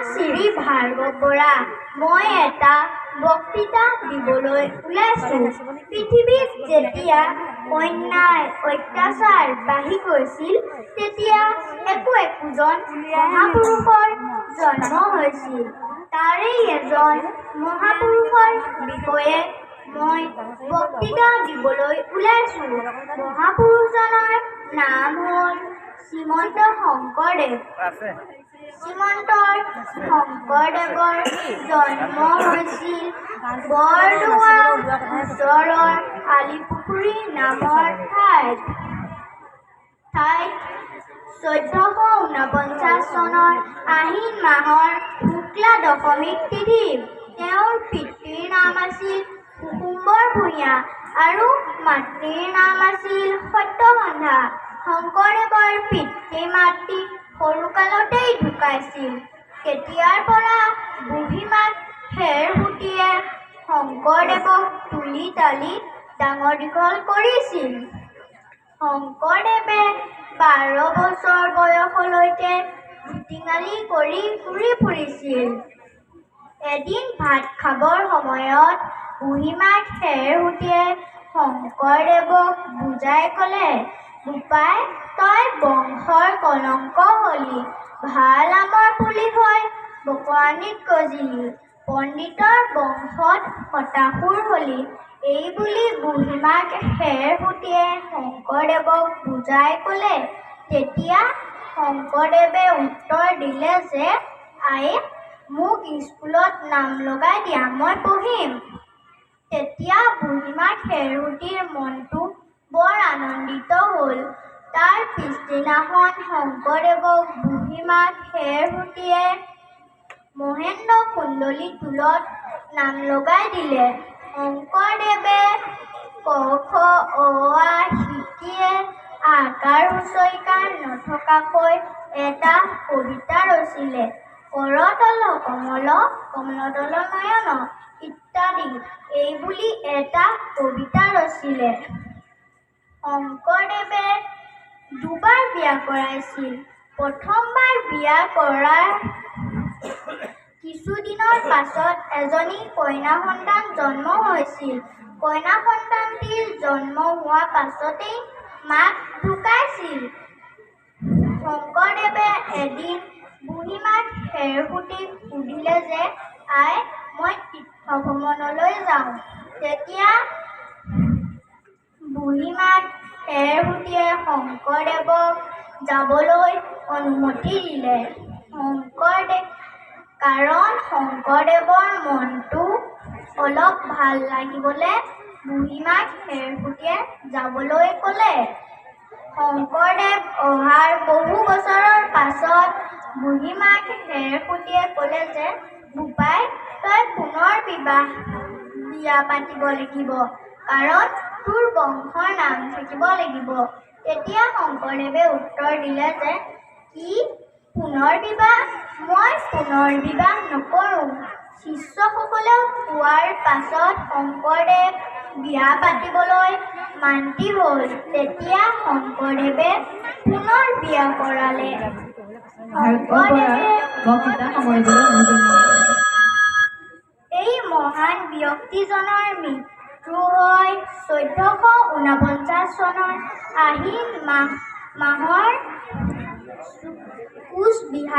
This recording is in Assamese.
শ্ৰী ভাৰ্গৱ বৰা। মই এটা বক্তৃতা দিবলৈ ওলাইছোঁ। পৃথিৱীত যেতিয়া অন্যায় অত্যাচাৰ বাঢ়ি গৈছিল, তেতিয়া একোজন মহাপুৰুষৰ জন্ম হৈছিল। তাৰেই এজন মহাপুৰুষৰ বিষয়ে মই বক্তৃতা দিবলৈ ওলাইছোঁ। মহাপুৰুষজনৰ নাম হ'ল শ্ৰীমন্ত শংকৰদেৱ। শ্ৰীমন্ত শংকৰদেৱৰ জন্ম হৈছিল বৰদোৱা ওচৰৰ আলিপুখুৰী নামৰ ঠাইত 1449 চনৰ আহিন মাহৰ শুক্লা দশমী তিথিত। তেওঁৰ পিতৃৰ নাম আছিল কুসুম্বৰ ভূঞা আৰু মাতৃৰ নাম আছিল সত্যসন্ধা। শংকৰদেৱৰ পিতৃ মাতৃ সৰুকালতেই ঢুকাইছিল। তেতিয়াৰ পৰা বুঢ়ীমাক খেৰসুতীয়ে শংকৰদেৱক তুলি তালি ডাঙৰ দীঘল কৰিছিল। শংকৰদেৱে 12 বছৰ বয়সলৈকে ধুতিঙালি কৰি ঘূৰি ফুৰিছিল। এদিন ভাত খাবৰ সময়ত বুঢ়ীমাক খেৰসুতীয়ে শংকৰদেৱক বুজাই ক'লে, "বোপাই, তই বংশৰ কলংক হলি, ভাল আমৰ পুলি হৈ বকৰাণিত গজিলি, পণ্ডিতৰ বংশত হতাসুৰ হলি।" এই বুলি বুঢ়ীমাক খেৰসুতীয়ে শংকৰদেৱক বুজাই ক'লে। তেতিয়া শংকৰদেৱে উত্তৰ দিলে যে, "আয়ে, মোক স্কুলত নাম লগাই দিয়া, মই পঢ়িম।" তেতিয়া বুঢ়ীমাক খেৰসুতীৰ মনটো বৰ আনন্দিত হ'ল। তাৰ পিছদিনাখন শংকৰদেৱক বুঢ়ীমাক খেৰসুতীয়ে মহেন্দ্ৰ কুণ্ডলী টোলত নাম লগাই দিলে। শংকৰদেৱে ক, খ, অ, আ শিকিয়ে আকাৰ হুঁচৰিকাৰ নথকাকৈ এটা কবিতা ৰচিলে। কৰতল কমল কমলদল নয়ন ইত্যাদি এই বুলি এটা কবিতা ৰচিলে। শংকৰদেৱে দুবাৰ বিয়া কৰাইছিল। প্ৰথমবাৰ বিয়া কৰাৰ কিছুদিনৰ পাছত এজনী কন্যা সন্তান জন্ম হৈছিল। কন্যা সন্তানটিৰ জন্ম হোৱাৰ পাছতেই মাক ঢুকাইছিল। শংকৰদেৱে এদিন বুঢ়ীমাক খেৰসুতীক সুধিলে যে, "আই, মই তীৰ্থ ভ্ৰমণলৈ যাওঁ।" তেতিয়া বুঢ়ীমাক খেৰসুতীয়ে শংকৰদেৱক যাবলৈ অনুমতি দিলে। কাৰণ শংকৰদেৱৰ মনটো অলপ ভাল লাগিবলৈ বুঢ়ীমাক খেৰসুতীয়ে যাবলৈ ক'লে। শংকৰদেৱ অহাৰ বহু বছৰৰ পাছত বুঢ়ীমাক খেৰসুতীয়ে ক'লে যে, "বোপাই, তই পুনৰ বিয়া পাতিব লাগিব, কাৰণ তোৰ বংশৰ নাম থাকিব লাগিব।" তেতিয়া শংকৰদেৱে উত্তৰ দিলে যে, "কি পুনৰ বিবাহ? মই পুনৰ বিবাহ নকৰোঁ।" শিষ্যসকলেও কোৱাৰ পাছত শংকৰদেৱ বিয়া পাতিবলৈ মান্তি হ'ল। তেতিয়া শংকৰদেৱে পুনৰ বিয়া কৰালে। এই মহান ব্যক্তিজনৰ মৃত্যু হয় 1449 চনৰ আহিন মাহৰ কোচ বিহাগ